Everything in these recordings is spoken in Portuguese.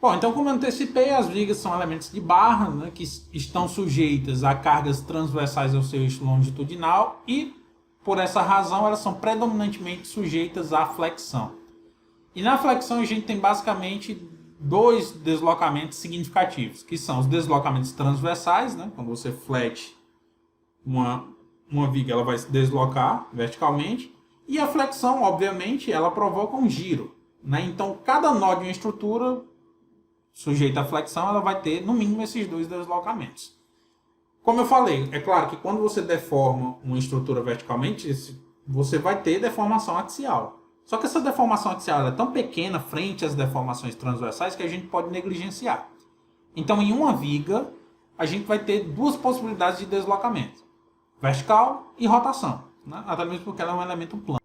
Bom, então como eu antecipei, as vigas são elementos de barra, né, que estão sujeitas a cargas transversais ao seu eixo longitudinal e, por essa razão, elas são predominantemente sujeitas à flexão. E na flexão a gente tem basicamente dois deslocamentos significativos, que são os deslocamentos transversais, né, quando você flete uma viga, ela vai se deslocar verticalmente, e a flexão, obviamente, ela provoca um giro, né? Então, cada nó de uma estrutura sujeita à flexão, ela vai ter, no mínimo, esses dois deslocamentos. Como eu falei, é claro que quando você deforma uma estrutura verticalmente, você vai ter deformação axial. Só que essa deformação axial é tão pequena frente às deformações transversais que a gente pode negligenciar. Então, em uma viga, a gente vai ter duas possibilidades de deslocamento: vertical e rotação, né? Até mesmo porque ela é um elemento plano.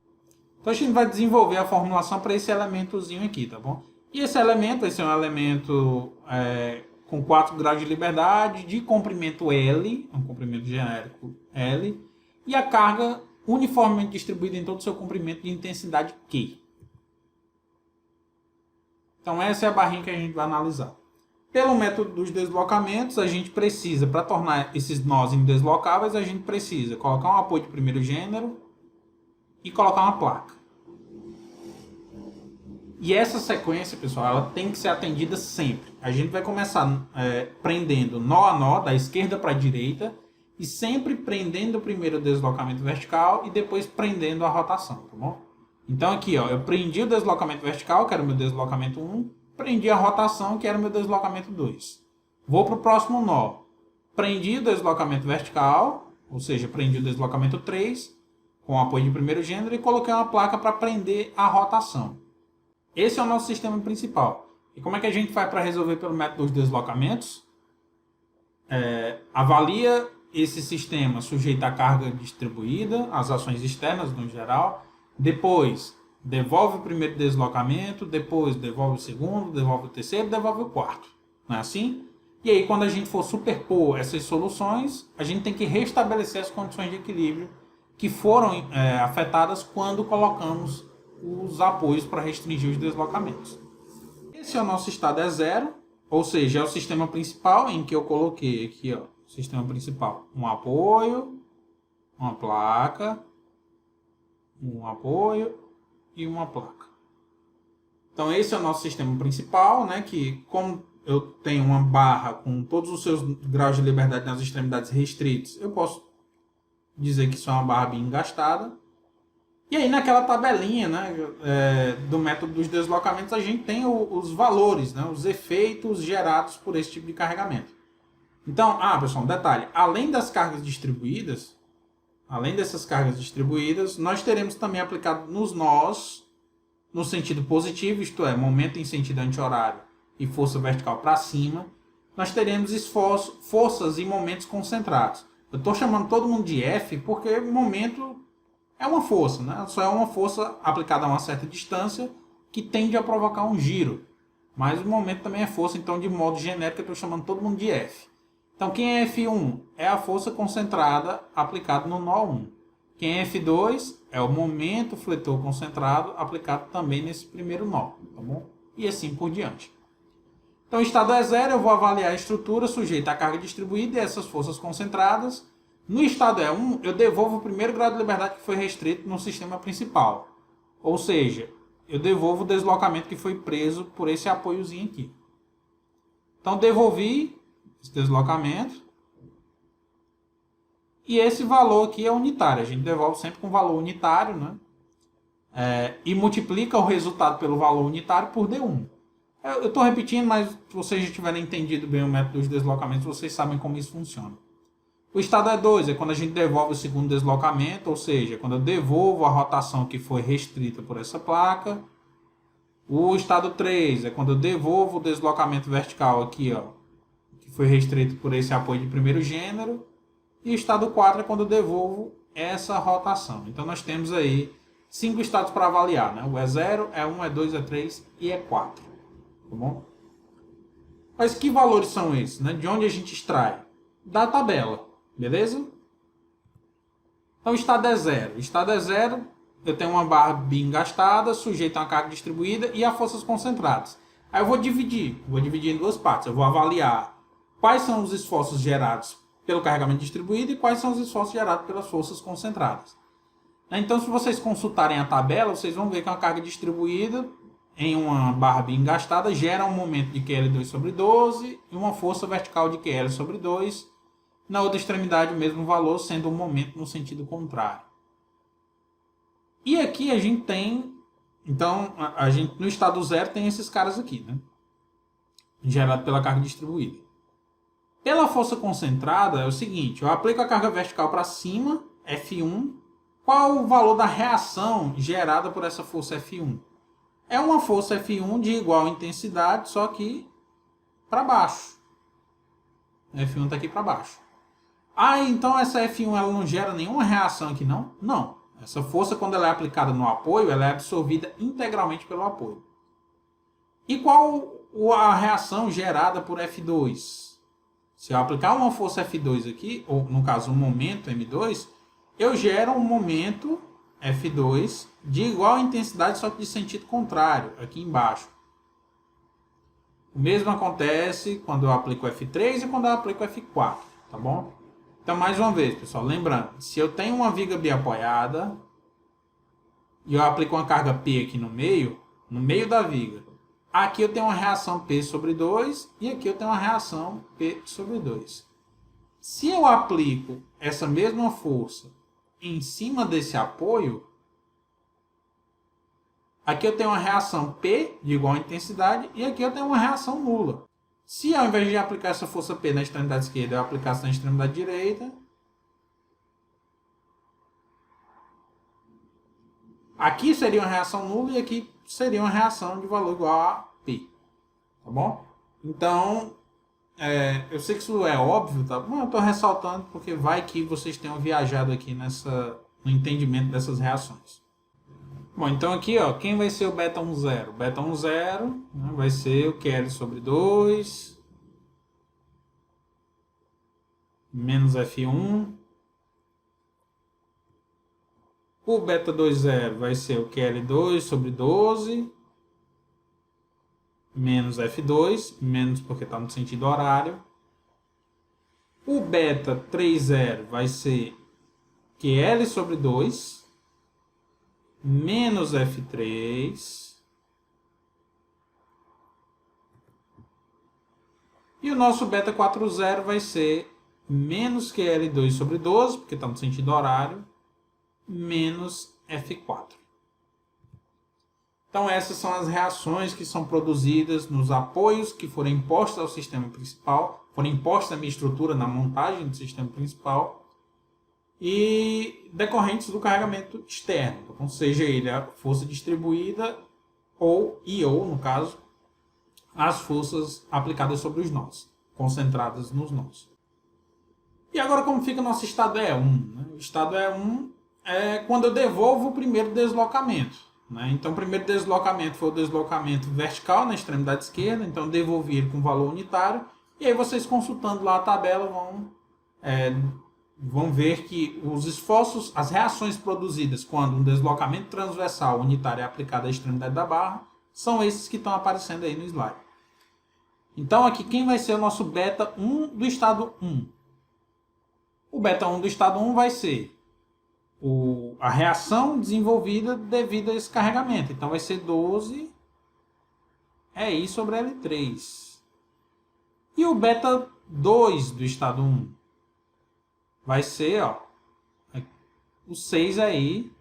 Então, a gente vai desenvolver a formulação para esse elementozinho aqui, tá bom? E esse é um elemento com 4 graus de liberdade, de comprimento L, um comprimento genérico L, e a carga uniformemente distribuída em todo o seu comprimento de intensidade Q. Então essa é a barrinha que a gente vai analisar. Pelo método dos deslocamentos, a gente precisa, para tornar esses nós indeslocáveis, a gente precisa colocar um apoio de primeiro gênero e colocar uma placa. E essa sequência, pessoal, ela tem que ser atendida sempre. A gente vai começar prendendo nó a nó, da esquerda para a direita, e sempre prendendo o primeiro deslocamento vertical e depois prendendo a rotação, tá bom? Então aqui, ó, eu prendi o deslocamento vertical, que era o meu deslocamento 1, prendi a rotação, que era o meu deslocamento 2. Vou para o próximo nó. Prendi o deslocamento vertical, ou seja, prendi o deslocamento 3, com o apoio de primeiro gênero, e coloquei uma placa para prender a rotação. Esse é o nosso sistema principal. E como é que a gente faz para resolver pelo método dos deslocamentos? Avalia esse sistema sujeito à carga distribuída, às ações externas no geral. Depois, devolve o primeiro deslocamento, depois devolve o segundo, devolve o terceiro, devolve o quarto. Não é assim? E aí, quando a gente for superpor essas soluções, a gente tem que restabelecer as condições de equilíbrio que foram afetadas quando colocamos os apoios para restringir os deslocamentos. Esse é o nosso estado E0, ou seja, é o sistema principal em que eu coloquei aqui, ó, sistema principal, um apoio, uma placa, um apoio e uma placa. Então esse é o nosso sistema principal, né, que como eu tenho uma barra com todos os seus graus de liberdade nas extremidades restritos, eu posso dizer que isso é uma barra bem engastada. E aí naquela tabelinha, né, do método dos deslocamentos, a gente tem os valores, né, os efeitos gerados por esse tipo de carregamento. Então, pessoal, um detalhe, além dessas cargas distribuídas, nós teremos também aplicado nos nós, no sentido positivo, isto é, momento em sentido anti-horário e força vertical para cima, nós teremos forças e momentos concentrados. Eu estou chamando todo mundo de F porque momento é uma força, né? Só é uma força aplicada a uma certa distância que tende a provocar um giro. Mas o momento também é força, então de modo genérico eu estou chamando todo mundo de F. Então quem é F1 é a força concentrada aplicada no nó 1. Quem é F2 é o momento fletor concentrado aplicado também nesse primeiro nó, tá bom? E assim por diante. Então, estado E0, eu vou avaliar a estrutura sujeita à carga distribuída e essas forças concentradas. No estado E1, eu devolvo o primeiro grau de liberdade que foi restrito no sistema principal. Ou seja, eu devolvo o deslocamento que foi preso por esse apoiozinho aqui. Então, devolvi esse deslocamento. E esse valor aqui é unitário. A gente devolve sempre com valor unitário, né? E multiplica o resultado pelo valor unitário por D1. Eu estou repetindo, mas se vocês já tiverem entendido bem o método dos deslocamentos, vocês sabem como isso funciona. O estado E2 é quando a gente devolve o segundo deslocamento, ou seja, quando eu devolvo a rotação que foi restrita por essa placa. O estado 3 é quando eu devolvo o deslocamento vertical aqui, ó, que foi restrito por esse apoio de primeiro gênero. E o estado 4 é quando eu devolvo essa rotação. Então nós temos aí 5 estados para avaliar, né? O E0, E1, E2, E3 e E4. Tá bom? Mas que valores são esses, né? De onde a gente extrai? Da tabela, beleza? Então, estado E0. Estado E0, eu tenho uma barra bem gastada, sujeita a uma carga distribuída e a forças concentradas. Aí eu vou dividir em duas partes. Eu vou avaliar quais são os esforços gerados pelo carregamento distribuído e quais são os esforços gerados pelas forças concentradas. Então, se vocês consultarem a tabela, vocês vão ver que uma carga distribuída em uma barra bem engastada gera um momento de QL2 sobre 12 e uma força vertical de QL sobre 2. Na outra extremidade, o mesmo valor, sendo um momento no sentido contrário. E aqui a gente tem... Então, a gente no estado zero tem esses caras aqui, né? Gerado pela carga distribuída. Pela força concentrada é o seguinte, eu aplico a carga vertical para cima, F1. Qual o valor da reação gerada por essa força F1? É uma força F1 de igual intensidade, só que para baixo. F1 está aqui para baixo. Ah, então essa F1 ela não gera nenhuma reação aqui, não? Não. Essa força, quando ela é aplicada no apoio, ela é absorvida integralmente pelo apoio. E qual a reação gerada por F2? Se eu aplicar uma força F2 aqui, ou no caso um momento M2, eu gero um momento F2 de igual intensidade, só que de sentido contrário, aqui embaixo. O mesmo acontece quando eu aplico F3 e quando eu aplico F4, tá bom? Então, mais uma vez, pessoal, lembrando, se eu tenho uma viga biapoiada e eu aplico uma carga P aqui no meio da viga, aqui eu tenho uma reação P sobre 2 e aqui eu tenho uma reação P sobre 2. Se eu aplico essa mesma força em cima desse apoio, aqui eu tenho uma reação P de igual intensidade e aqui eu tenho uma reação nula. Se ao invés de aplicar essa força P na extremidade esquerda, eu aplicasse na extremidade direita, aqui seria uma reação nula e aqui seria uma reação de valor igual a P. Tá bom? Então, eu sei que isso é óbvio, tá? Mas eu estou ressaltando porque vai que vocês tenham viajado aqui no entendimento dessas reações. Bom, então aqui, ó, quem vai ser o beta 1 zero? O beta 1 zero, né, vai ser o QL sobre 2 menos F1. O beta 2 zero vai ser o QL2 sobre 12 menos F2, menos porque está no sentido horário. O beta 3 zero vai ser QL sobre 2 menos F3. E o nosso beta 4 zero vai ser menos QL2 sobre 12, porque está no sentido horário, menos F4. Então essas são as reações que são produzidas nos apoios que forem impostos ao sistema principal, forem impostos na minha estrutura, na montagem do sistema principal, e decorrentes do carregamento externo, então, seja ele a força distribuída ou, no caso, as forças aplicadas sobre os nós, concentradas nos nós. E agora como fica o nosso estado E1? Né? O estado E1 é quando eu devolvo o primeiro deslocamento. Né? Então o primeiro deslocamento foi o deslocamento vertical na extremidade esquerda, então devolvi ele com valor unitário, e aí vocês consultando lá a tabela vão ver que os esforços, as reações produzidas quando um deslocamento transversal unitário é aplicado à extremidade da barra, são esses que estão aparecendo aí no slide. Então aqui quem vai ser o nosso beta 1 do estado 1? O beta 1 do estado 1 vai ser a reação desenvolvida devido a esse carregamento. Então vai ser 12 I sobre L3. E o beta 2 do estado 1 vai ser o 6 I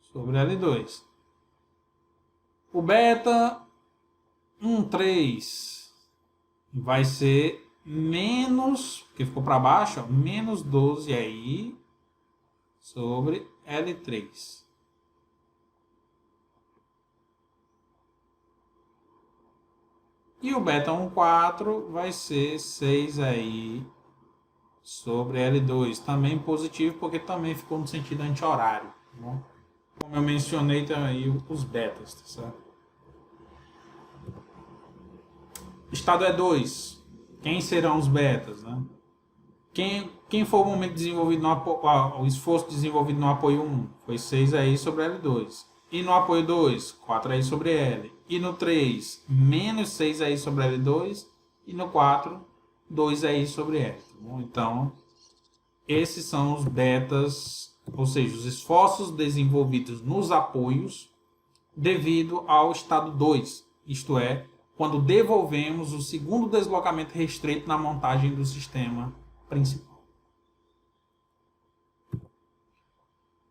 sobre L2. O beta 1,3 vai ser menos, porque ficou para baixo, menos 12 I sobre L3. E o beta 1,4 vai ser 6 I sobre L2. Também positivo, porque também ficou no sentido anti-horário. Tá bom? Como eu mencionei, tem aí os betas, tá certo? Estado E2. Quem serão os betas? Né? Quem foi o momento desenvolvido o esforço desenvolvido no apoio 1? Foi 6 I sobre L2. E no apoio 2, 4i sobre L. E no 3, menos 6i sobre L2. E no 4, 2i sobre L. Tá bom? Então, esses são os betas, ou seja, os esforços desenvolvidos nos apoios devido ao estado 2. Isto é, quando devolvemos o segundo deslocamento restrito na montagem do sistema principal.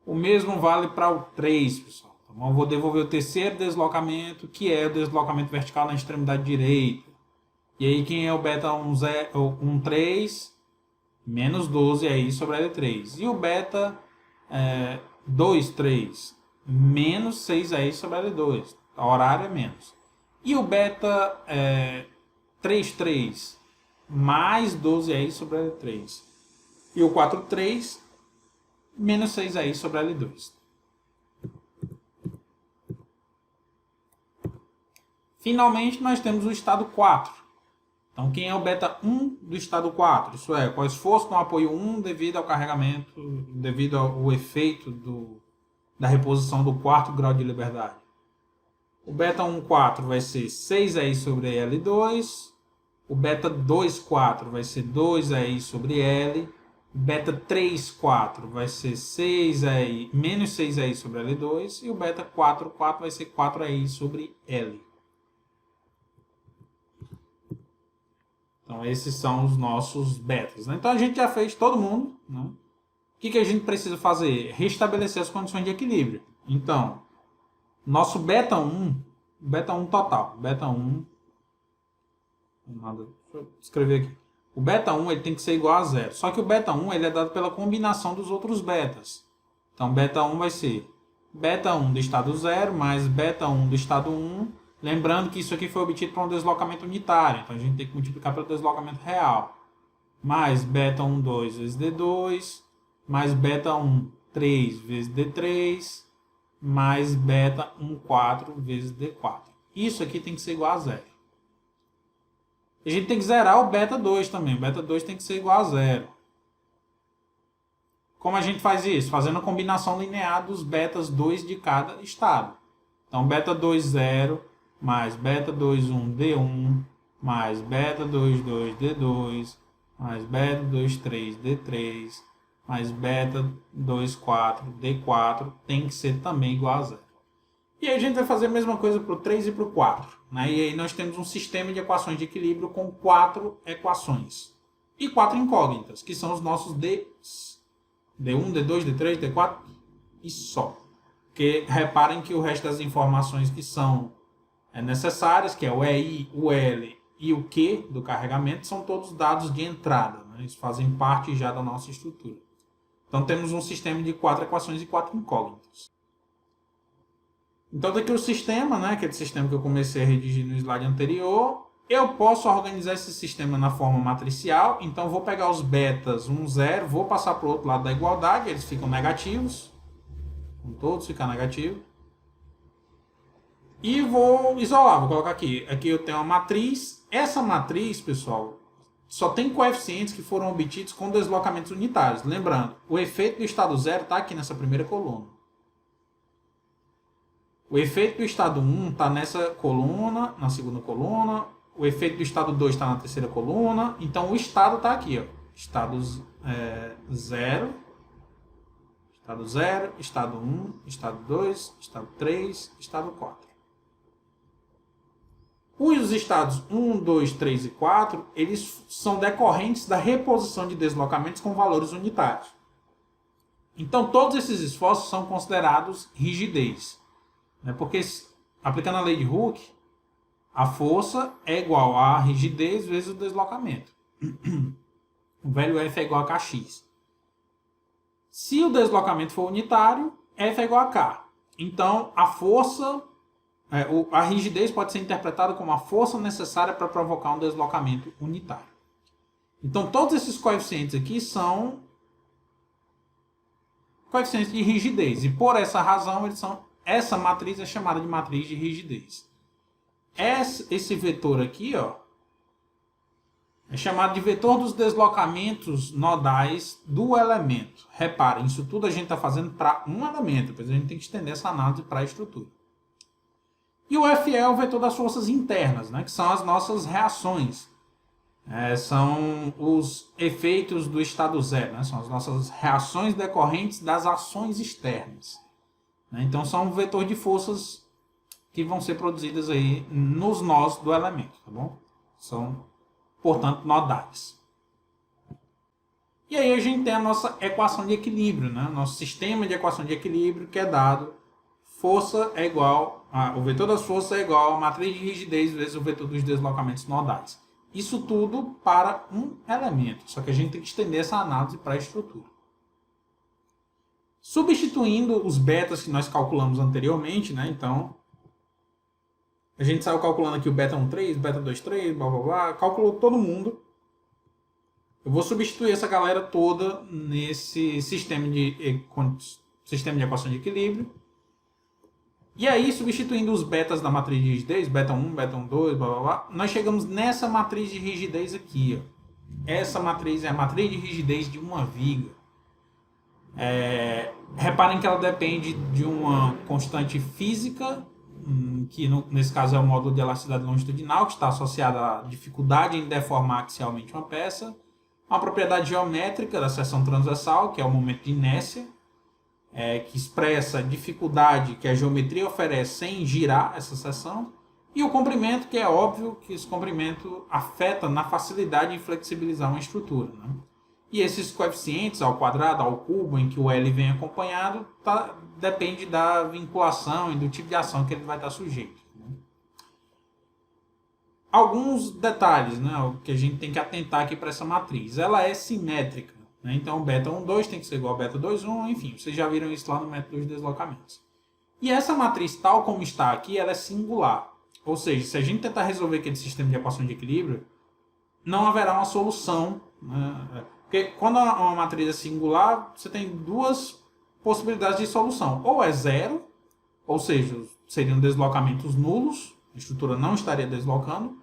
O mesmo vale para o 3, pessoal. Então, eu vou devolver o terceiro deslocamento, que é o deslocamento vertical na extremidade direita. E aí, quem é o beta 1, 3? Menos 12 aí sobre L3. E o beta 2, 3? Menos 6 aí sobre L2. A horário é menos. E o beta 3, 3? Mais 12 aí sobre L3. E o 4, 3? Menos 6 aí sobre L2. Finalmente, nós temos o estado 4. Então, quem é o beta 1 do estado 4? Isso é, qual esforço no apoio 1 devido ao carregamento, devido ao efeito da reposição do quarto grau de liberdade. O beta 1, 4 vai ser 6i sobre L2. O beta 2, 4 vai ser 2i sobre L. Beta 3, 4 vai ser 6i, menos 6i sobre L2. E o beta 4, 4 vai ser 4i sobre L. Então, esses são os nossos betas. Né? Então, a gente já fez todo mundo. Né? O que a gente precisa fazer? Restabelecer as condições de equilíbrio. Então, nosso beta 1 total. Beta 1. Deixa eu escrever aqui. O beta 1 ele tem que ser igual a 0. Só que o beta 1 ele é dado pela combinação dos outros betas. Então, beta 1 vai ser beta 1 do estado 0 mais beta 1 do estado 1. Lembrando que isso aqui foi obtido por um deslocamento unitário. Então, a gente tem que multiplicar pelo deslocamento real. Mais beta 1, 2 vezes D2. Mais beta 1, 3 vezes D3. Mais beta 1, 4 vezes D4. Isso aqui tem que ser igual a 0. A gente tem que zerar o beta 2 também. O beta 2 tem que ser igual a 0. Como a gente faz isso? Fazendo a combinação linear dos betas 2 de cada estado. Então, beta 2, 0, mais beta 2, 1, D1, mais beta 2, 2, D2, mais beta 2, 3, D3, mais beta 2, 4, D4, tem que ser também igual a 0. E aí a gente vai fazer a mesma coisa para o 3 e para o 4. Né? E aí nós temos um sistema de equações de equilíbrio com 4 equações. E 4 incógnitas, que são os nossos Ds. D1, D2, D3, D4 e só. Porque reparem que o resto das informações que são necessárias, que é o EI, o L e o Q do carregamento, são todos dados de entrada. Né? Eles fazem parte já da nossa estrutura. Então temos um sistema de 4 equações e 4 incógnitas. Então daqui o sistema, né, aquele sistema que eu comecei a redigir no slide anterior, eu posso organizar esse sistema na forma matricial. Então vou pegar os betas 1, 0, vou passar para o outro lado da igualdade, eles ficam negativos. Vão todos ficar negativos. E vou isolar, vou colocar aqui. Aqui eu tenho uma matriz. Essa matriz, pessoal, só tem coeficientes que foram obtidos com deslocamentos unitários. Lembrando, o efeito do estado 0 está aqui nessa primeira coluna. O efeito do estado 1 está nessa coluna, na segunda coluna. O efeito do estado 2 está na terceira coluna. Então, o estado está aqui. Ó. Estado 0, estado 0, estado 1, estado 2, estado 3, estado 4. Os estados 1, 2, 3 e 4, eles são decorrentes da reposição de deslocamentos com valores unitários. Então, todos esses esforços são considerados rigidez. Porque, aplicando a lei de Hooke, a força é igual a rigidez vezes o deslocamento. O velho F é igual a Kx. Se o deslocamento for unitário, F é igual a K. Então, a força, a rigidez pode ser interpretada como a força necessária para provocar um deslocamento unitário. Então, todos esses coeficientes aqui são coeficientes de rigidez. E por essa razão, essa matriz é chamada de matriz de rigidez. Esse vetor aqui, ó, É chamado de vetor dos deslocamentos nodais do elemento. Reparem, isso tudo a gente está fazendo para um elemento, depois a gente tem que estender essa análise para a estrutura. E o FE é o vetor das forças internas, né, que são as nossas reações. São os efeitos do estado zero, né, são as nossas reações decorrentes das ações externas. Então são um vetor de forças que vão ser produzidas aí nos nós do elemento, tá bom? São, portanto, nodais. E aí a gente tem a nossa equação de equilíbrio, né? Nosso sistema de equação de equilíbrio, que é dado força é igual, o vetor das forças é igual a matriz de rigidez vezes o vetor dos deslocamentos nodais. Isso tudo para um elemento, só que a gente tem que estender essa análise para a estrutura. Substituindo os betas que nós calculamos anteriormente, né? Então, a gente saiu calculando aqui o beta 1,3, beta 2,3, blá blá blá, calculou todo mundo. Eu vou substituir essa galera toda nesse sistema de equação de equilíbrio. E aí, substituindo os betas da matriz de rigidez, beta 1, beta 1,2, blá blá blá, nós chegamos nessa matriz de rigidez aqui. Ó. Essa matriz é a matriz de rigidez de uma viga. Reparem que ela depende de uma constante física, que nesse caso é o módulo de elasticidade longitudinal, que está associado à dificuldade em deformar axialmente uma peça, uma propriedade geométrica da seção transversal, que é o momento de inércia, que expressa a dificuldade que a geometria oferece sem girar essa seção, e o comprimento, que é óbvio que esse comprimento afeta na facilidade em flexibilizar uma estrutura, né? E esses coeficientes ao quadrado, ao cubo, em que o L vem acompanhado, depende da vinculação e do tipo de ação que ele vai estar sujeito. Alguns detalhes, né, que a gente tem que atentar aqui para essa matriz. Ela é simétrica, né? Então o beta 1,2 tem que ser igual a beta 2,1, enfim, vocês já viram isso lá no método dos deslocamentos. E essa matriz, tal como está aqui, ela é singular. Ou seja, se a gente tentar resolver aquele sistema de equação de equilíbrio, não haverá uma solução, né? Porque quando uma matriz é singular, você tem duas possibilidades de solução. Ou é zero, ou seja, seriam deslocamentos nulos, a estrutura não estaria deslocando,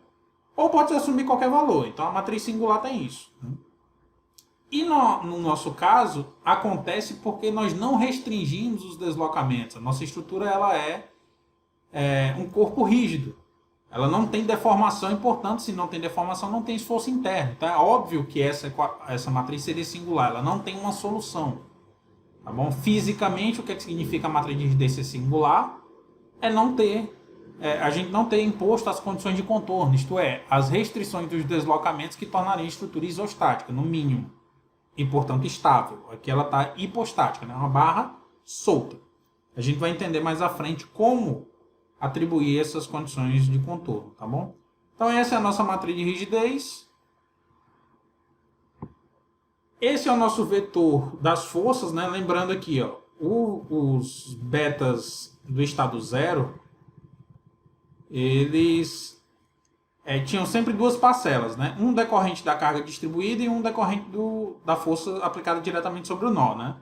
ou pode assumir qualquer valor. Então a matriz singular tem isso. E no nosso caso, acontece porque nós não restringimos os deslocamentos. A nossa estrutura ela é um corpo rígido. Ela não tem deformação e, portanto, se não tem deformação, não tem esforço interno. Então é óbvio que essa matriz seria singular. Ela não tem uma solução. Tá bom? Fisicamente, o que significa a matriz de rigidez ser singular? É não ter... a gente não ter imposto as condições de contorno. Isto é, as restrições dos deslocamentos que tornariam a estrutura isostática, no mínimo. E, portanto, estável. Aqui ela está hipostática, né? Uma barra solta. A gente vai entender mais à frente como atribuir essas condições de contorno, tá bom? Então essa é a nossa matriz de rigidez. Esse é o nosso vetor das forças, né? Lembrando aqui, ó, os betas do estado zero, eles tinham sempre duas parcelas, né? Um decorrente da carga distribuída e um decorrente da força aplicada diretamente sobre o nó, né?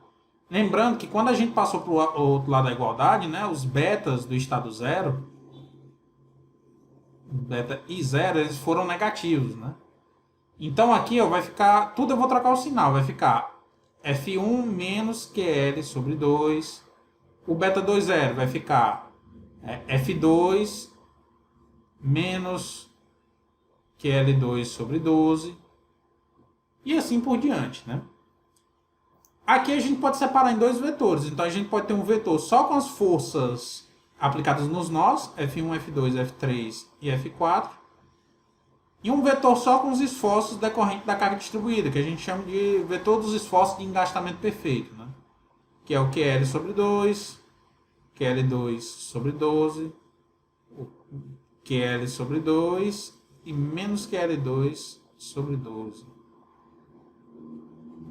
Lembrando que quando a gente passou para o outro lado da igualdade, né, os betas do estado zero, beta e zero, eles foram negativos, né? Então aqui ó, vai ficar, tudo eu vou trocar o sinal, vai ficar F1 menos QL sobre 2. O beta 2,0 vai ficar F2 menos QL2 sobre 12. E assim por diante, né? Aqui a gente pode separar em dois vetores. Então a gente pode ter um vetor só com as forças aplicadas nos nós, F1, F2, F3 e F4. E um vetor só com os esforços decorrentes da carga distribuída, que a gente chama de vetor dos esforços de engastamento perfeito, né? Que é o QL sobre 2, QL2 sobre 12, o QL sobre 2 e menos QL2 sobre 12.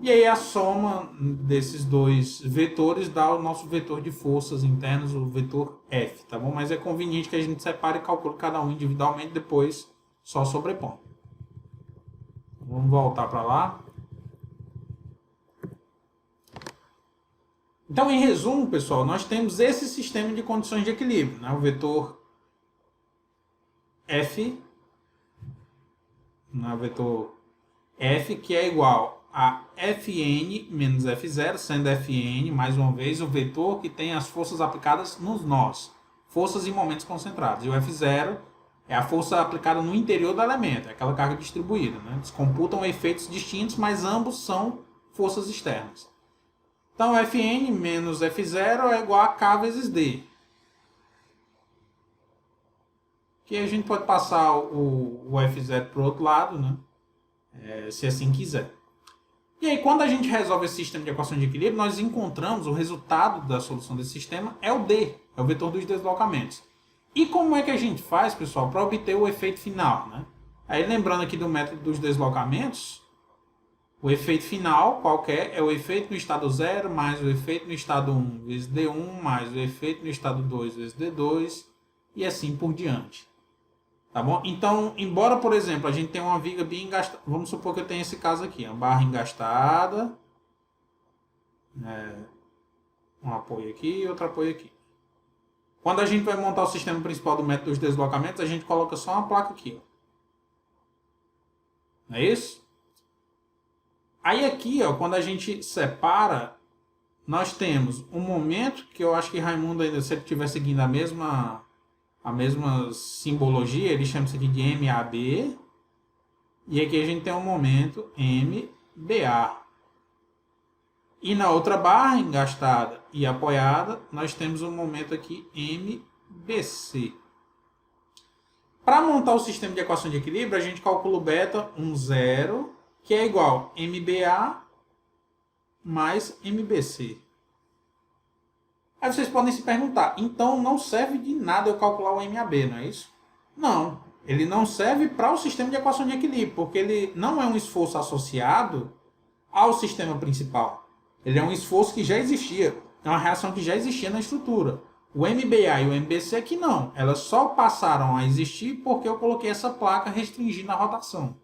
E aí a soma desses dois vetores dá o nosso vetor de forças internas, o vetor F, tá bom? Mas é conveniente que a gente separe e calcule cada um individualmente, depois só sobrepõe. Vamos voltar para lá. Então, em resumo, pessoal, nós temos esse sistema de condições de equilíbrio, né? O vetor F, o vetor F que é igual a Fn menos F0, sendo Fn, mais uma vez, o vetor que tem as forças aplicadas nos nós. Forças em momentos concentrados. E o F0 é a força aplicada no interior do elemento, é aquela carga distribuída. Né? Eles computam efeitos distintos, mas ambos são forças externas. Então, Fn menos F0 é igual a K vezes D. Que a gente pode passar o F0 para o outro lado, né? Se assim quiser. E aí, quando a gente resolve esse sistema de equação de equilíbrio, nós encontramos o resultado da solução desse sistema é o D, é o vetor dos deslocamentos. E como é que a gente faz, pessoal, para obter o efeito final? Né? Aí, lembrando aqui do método dos deslocamentos, o efeito final, qualquer, é o efeito no estado 0 mais o efeito no estado 1 vezes D1 mais o efeito no estado 2 vezes D2 e assim por diante. Tá bom? Então, embora, por exemplo, a gente tenha uma viga bem engastada, vamos supor que eu tenha esse caso aqui, uma barra engastada, um apoio aqui e outro apoio aqui. Quando a gente vai montar o sistema principal do método dos deslocamentos, a gente coloca só uma placa aqui. Ó. Não é isso? Aí aqui, ó, quando a gente separa, nós temos um momento que eu acho que Raimundo ainda, se ele estiver seguindo a mesma simbologia, ele chama isso aqui de MAB. E aqui a gente tem um momento MBA. E na outra barra, engastada e apoiada, nós temos um momento aqui MBC. Para montar o sistema de equação de equilíbrio, a gente calcula o beta 0, que é igual a MBA mais MBC. Aí vocês podem se perguntar, então não serve de nada eu calcular o MAB, não é isso? Não, ele não serve para o sistema de equação de equilíbrio, porque ele não é um esforço associado ao sistema principal. Ele é um esforço que já existia, é uma reação que já existia na estrutura. O MBA e o MBC aqui não, elas só passaram a existir porque eu coloquei essa placa restringindo a rotação.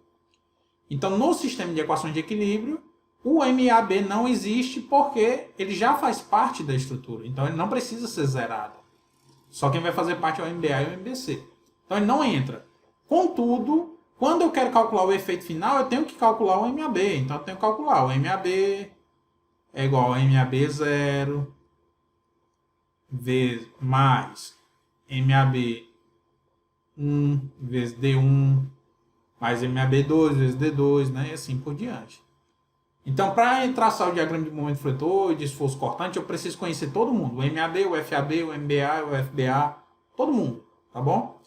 Então, no sistema de equação de equilíbrio, o MAB não existe porque ele já faz parte da estrutura. Então, ele não precisa ser zerado. Só quem vai fazer parte é o MBA e o MBC. Então, ele não entra. Contudo, quando eu quero calcular o efeito final, eu tenho que calcular o MAB. Então, eu tenho que calcular o MAB é igual a MAB 0 vezes mais MAB 1 vezes D1 mais MAB2 vezes D2, né? E assim por diante. Então, para traçar o diagrama de momento fletor e de esforço cortante, eu preciso conhecer todo mundo. O MAB, o FAB, o MBA, o FBA, todo mundo, tá bom?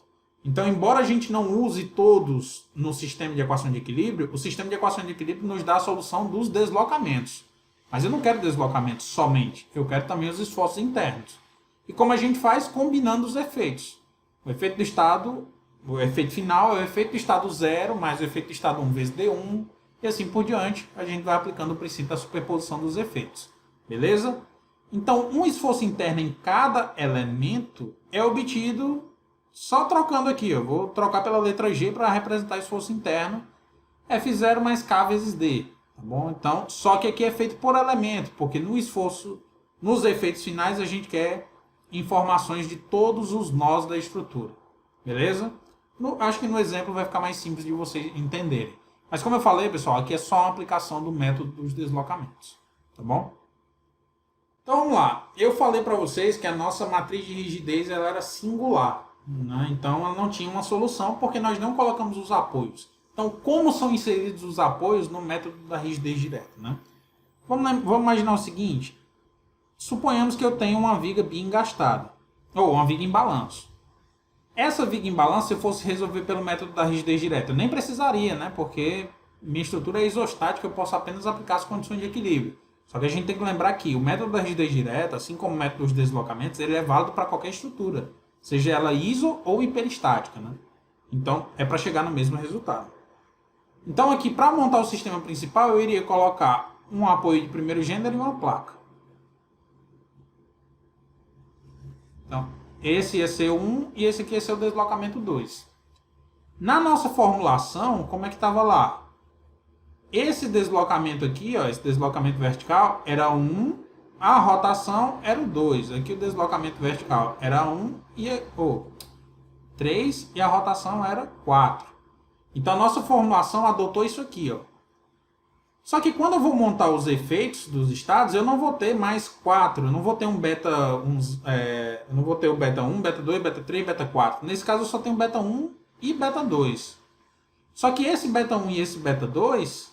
Então, embora a gente não use todos no sistema de equação de equilíbrio, o sistema de equação de equilíbrio nos dá a solução dos deslocamentos. Mas eu não quero deslocamentos somente, eu quero também os esforços internos. E como a gente faz? Combinando os efeitos. O efeito do estado, o efeito final é o efeito do estado 0 mais o efeito do estado 1 vezes D1, e assim por diante, a gente vai aplicando o princípio da superposição dos efeitos. Beleza? Então, um esforço interno em cada elemento é obtido só trocando aqui. Eu vou trocar pela letra G para representar esforço interno. F0 mais K vezes D. Tá bom? Então, só que aqui é feito por elemento, porque no esforço, nos efeitos finais, a gente quer informações de todos os nós da estrutura. Beleza? Acho que no exemplo vai ficar mais simples de vocês entenderem. Mas como eu falei, pessoal, aqui é só uma aplicação do método dos deslocamentos. Tá bom? Então vamos lá. Eu falei para vocês que a nossa matriz de rigidez ela era singular. Né? Então ela não tinha uma solução porque nós não colocamos os apoios. Então como são inseridos os apoios no método da rigidez direta? Né? Vamos imaginar o seguinte. Suponhamos que eu tenho uma viga bem engastada. Ou uma viga em balanço. Essa viga em balanço, se eu fosse resolver pelo método da rigidez direta, eu nem precisaria, né? Porque minha estrutura é isostática, eu posso apenas aplicar as condições de equilíbrio. Só que a gente tem que lembrar que o método da rigidez direta, assim como o método dos deslocamentos, ele é válido para qualquer estrutura, seja ela iso ou hiperestática, né? Então, é para chegar no mesmo resultado. Então, aqui, para montar o sistema principal, eu iria colocar um apoio de primeiro gênero e uma placa. Então, esse ia ser 1 e esse aqui ia ser o deslocamento 2. Na nossa formulação, como é que estava lá? Esse deslocamento aqui, ó, esse deslocamento vertical, era 1, a rotação era o 2. Aqui o deslocamento vertical era 1 e 3 e a rotação era 4. Então a nossa formulação adotou isso aqui, ó. Só que quando eu vou montar os efeitos dos estados, eu não vou ter mais 4. Eu não vou ter um beta, eu não vou ter o beta 1, beta 2, beta 3, beta 4. Nesse caso eu só tenho beta 1 e beta 2. Só que esse beta 1 e esse beta 2,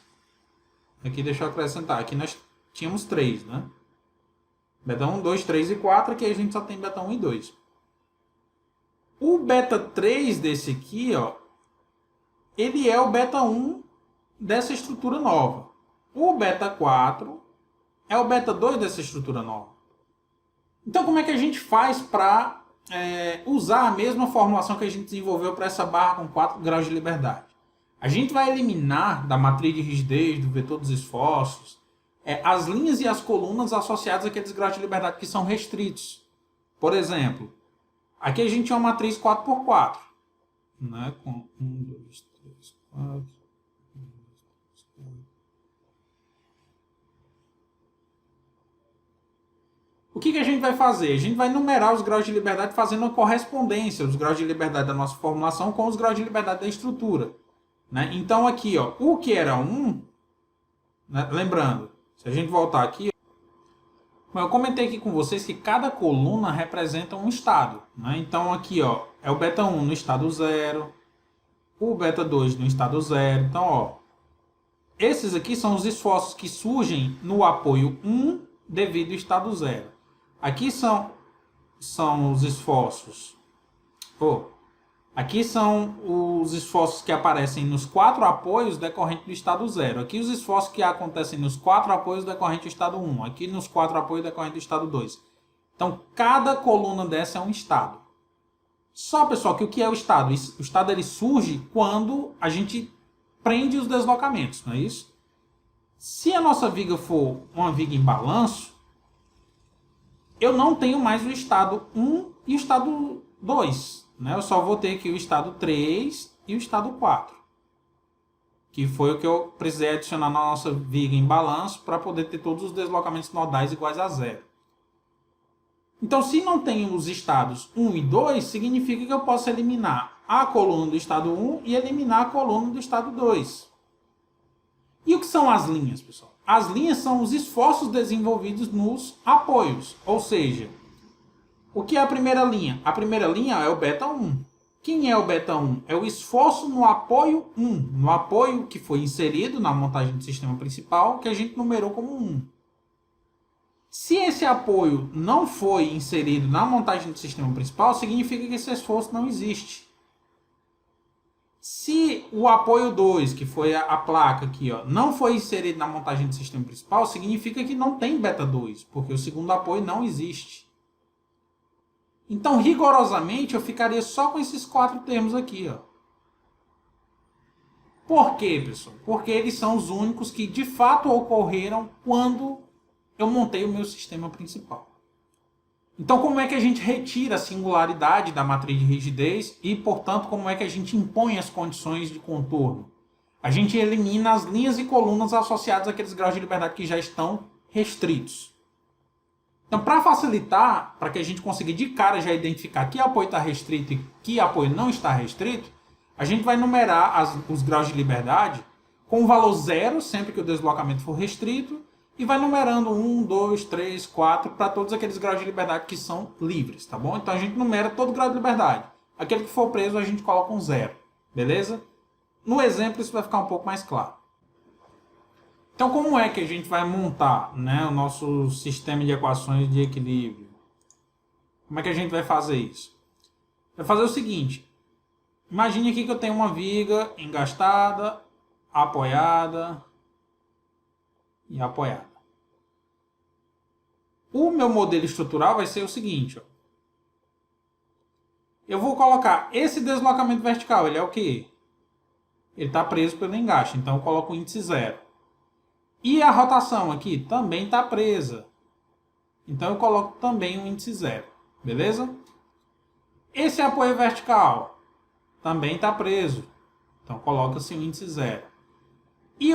aqui deixa eu acrescentar, aqui nós tínhamos 3, né? Beta 1, 2, 3 e 4, aqui a gente só tem beta 1 e 2. O beta 3 desse aqui, ó, ele é o beta 1 dessa estrutura nova. O beta 4 é o beta 2 dessa estrutura nova. Então, como é que a gente faz para usar a mesma formulação que a gente desenvolveu para essa barra com 4 graus de liberdade? A gente vai eliminar da matriz de rigidez, do vetor dos esforços, as linhas e as colunas associadas àqueles graus de liberdade que são restritos. Por exemplo, aqui a gente tinha uma matriz 4x4, né? Com 1, 2, 3, 4... O que a gente vai fazer? A gente vai numerar os graus de liberdade fazendo uma correspondência, os graus de liberdade da nossa formulação com os graus de liberdade da estrutura. Né? Então aqui, ó, o que era 1, né? Lembrando, se a gente voltar aqui, eu comentei aqui com vocês que cada coluna representa um estado. Né? Então aqui, ó, é o beta 1 no estado 0, o beta 2 no estado 0. Então, ó, esses aqui são os esforços que surgem no apoio 1 devido ao estado 0. Aqui são os esforços. Aqui são os esforços que aparecem nos 4 apoios decorrentes do estado 0. Aqui os esforços que acontecem nos 4 apoios decorrentes do estado 1. Aqui nos 4 apoios decorrentes do estado 2. Então, cada coluna dessa é um estado. Só, pessoal, que o que é o estado? O estado ele surge quando a gente prende os deslocamentos, não é isso? Se a nossa viga for uma viga em balanço, eu não tenho mais o estado 1 e o estado 2. Né? Eu só vou ter aqui o estado 3 e o estado 4. Que foi o que eu precisei adicionar na nossa viga em balanço para poder ter todos os deslocamentos nodais iguais a 0. Então, se não tenho os estados 1 e 2, significa que eu posso eliminar a coluna do estado 1 e eliminar a coluna do estado 2. E o que são as linhas, pessoal? As linhas são os esforços desenvolvidos nos apoios. Ou seja, o que é a primeira linha? A primeira linha é o beta 1. Quem é o beta 1? É o esforço no apoio 1. No apoio que foi inserido na montagem do sistema principal, que a gente numerou como 1. Se esse apoio não foi inserido na montagem do sistema principal, significa que esse esforço não existe. Se o apoio 2, que foi a placa aqui, ó, não foi inserido na montagem do sistema principal, significa que não tem beta 2, porque o segundo apoio não existe. Então, rigorosamente, eu ficaria só com esses 4 termos aqui. Ó. Por quê, pessoal? Porque eles são os únicos que, de fato, ocorreram quando eu montei o meu sistema principal. Então, como é que a gente retira a singularidade da matriz de rigidez e, portanto, como é que a gente impõe as condições de contorno? A gente elimina as linhas e colunas associadas àqueles graus de liberdade que já estão restritos. Então, para facilitar, para que a gente consiga de cara já identificar que apoio está restrito e que apoio não está restrito, a gente vai numerar os graus de liberdade com o valor 0, sempre que o deslocamento for restrito, e vai numerando 1, 2, 3, 4 para todos aqueles graus de liberdade que são livres, tá bom? Então a gente numera todo grau de liberdade. Aquele que for preso a gente coloca um 0, beleza? No exemplo isso vai ficar um pouco mais claro. Então como é que a gente vai montar, né, o nosso sistema de equações de equilíbrio? Como é que a gente vai fazer isso? Vai fazer o seguinte. Imagine aqui que eu tenho uma viga engastada, apoiada e apoiada. O meu modelo estrutural vai ser o seguinte. Ó. Eu vou colocar esse deslocamento vertical. Ele é o quê? Ele está preso pelo engaste. Então eu coloco o índice 0. E a rotação aqui também está presa. Então eu coloco também o índice 0. Beleza? Esse apoio vertical também está preso. Então coloca-se o índice 0. E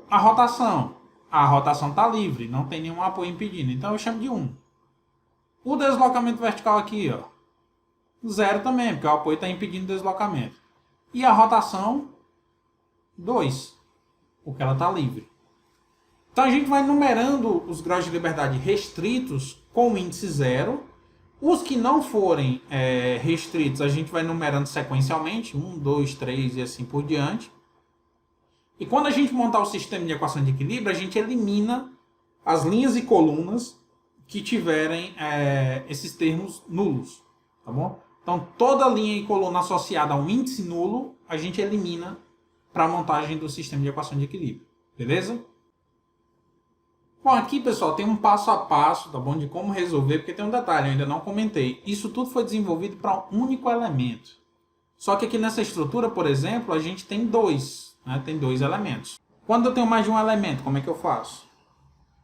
a rotação? A rotação está livre, não tem nenhum apoio impedindo. Então eu chamo de 1. O deslocamento vertical aqui, ó, 0 também, porque o apoio está impedindo o deslocamento. E a rotação, 2, porque ela está livre. Então a gente vai numerando os graus de liberdade restritos com o índice 0. Os que não forem restritos, a gente vai numerando sequencialmente, 1, 2, 3 e assim por diante. E quando a gente montar o sistema de equação de equilíbrio, a gente elimina as linhas e colunas que tiverem esses termos nulos, tá bom? Então toda linha e coluna associada a um índice nulo, a gente elimina para a montagem do sistema de equação de equilíbrio, beleza? Bom, aqui, pessoal, tem um passo a passo, tá bom, de como resolver, porque tem um detalhe, eu ainda não comentei. Isso tudo foi desenvolvido para um único elemento. Só que aqui nessa estrutura, por exemplo, a gente tem dois, né? Tem dois elementos. Quando eu tenho mais de um elemento, como é que eu faço?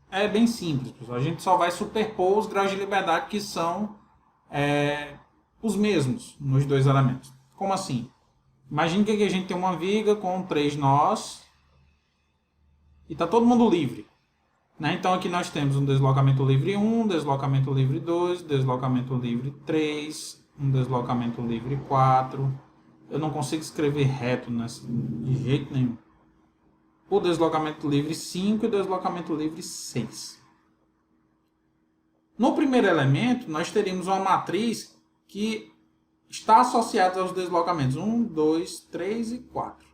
É bem simples, pessoal. A gente só vai superpor os graus de liberdade que são os mesmos nos dois elementos. Como assim? Imagine que aqui a gente tem uma viga com 3 nós e está todo mundo livre. Então aqui nós temos um deslocamento livre 1, deslocamento livre 2, deslocamento livre 3, um deslocamento livre 4. Eu não consigo escrever reto de jeito nenhum. O deslocamento livre 5 e o deslocamento livre 6. No primeiro elemento, nós teríamos uma matriz que está associada aos deslocamentos 1, 2, 3 e 4.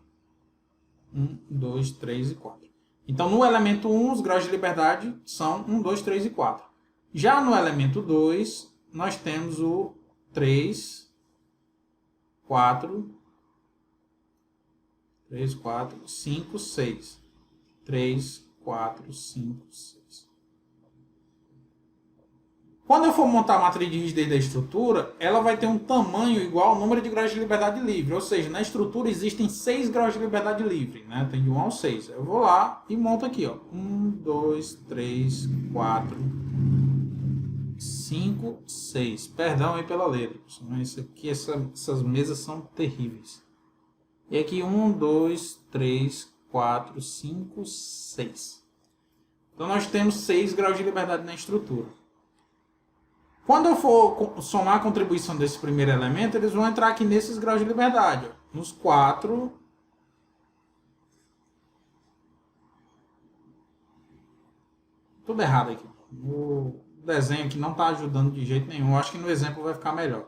1, 2, 3 e 4. Então, no elemento 1, os graus de liberdade são 1, 2, 3 e 4. Já no elemento 2, nós temos o 3, 4, 5, 6. 3, 4, 5, 6. Quando eu for montar a matriz de rigidez da estrutura, ela vai ter um tamanho igual ao número de graus de liberdade livre. Ou seja, na estrutura existem 6 graus de liberdade livre, né? Tem de 1 ao 6. Eu vou lá e monto aqui, ó. 1, 2, 3, 4, 5, 6. Perdão aí pela letra. Mas aqui, essas mesas são terríveis. E aqui 1, 2, 3, 4, 5, 6. Então nós temos 6 graus de liberdade na estrutura. Quando eu for somar a contribuição desse primeiro elemento, eles vão entrar aqui nesses graus de liberdade. Ó, nos 4. Tudo errado aqui. O desenho aqui não está ajudando de jeito nenhum. Eu acho que no exemplo vai ficar melhor.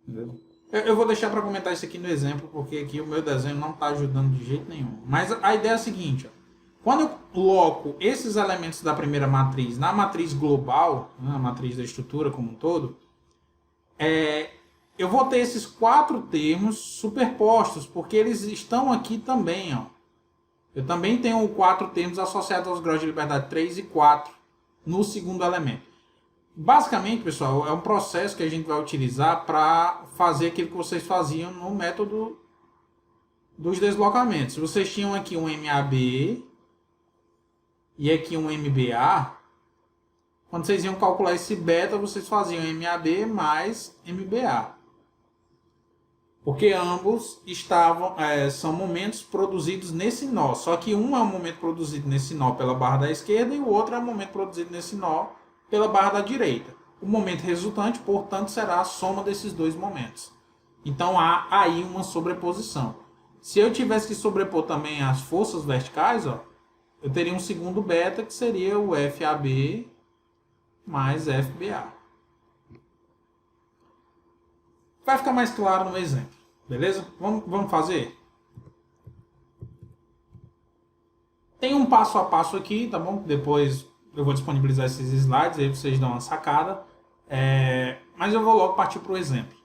Entendeu? Eu vou deixar para comentar isso aqui no exemplo, porque aqui o meu desenho não está ajudando de jeito nenhum. Mas a ideia é a seguinte, ó. Quando eu coloco esses elementos da primeira matriz na matriz global, na matriz da estrutura como um todo, eu vou ter esses 4 termos superpostos, porque eles estão aqui também. Ó. Eu também tenho 4 termos associados aos graus de liberdade 3 e 4 no segundo elemento. Basicamente, pessoal, é um processo que a gente vai utilizar para fazer aquilo que vocês faziam no método dos deslocamentos. Vocês tinham aqui um MAB e aqui um MBA. Quando vocês iam calcular esse beta, vocês faziam MAB mais MBA. Porque ambos são momentos produzidos nesse nó. Só que um é um momento produzido nesse nó pela barra da esquerda e o outro é um momento produzido nesse nó pela barra da direita. O momento resultante, portanto, será a soma desses dois momentos. Então há aí uma sobreposição. Se eu tivesse que sobrepor também as forças verticais, ó, eu teria um segundo beta que seria o FAB mais FBA. Vai ficar mais claro no exemplo, beleza? Vamos fazer? Tem um passo a passo aqui, tá bom? Depois eu vou disponibilizar esses slides, aí vocês dão uma sacada. Mas eu vou logo partir para o exemplo.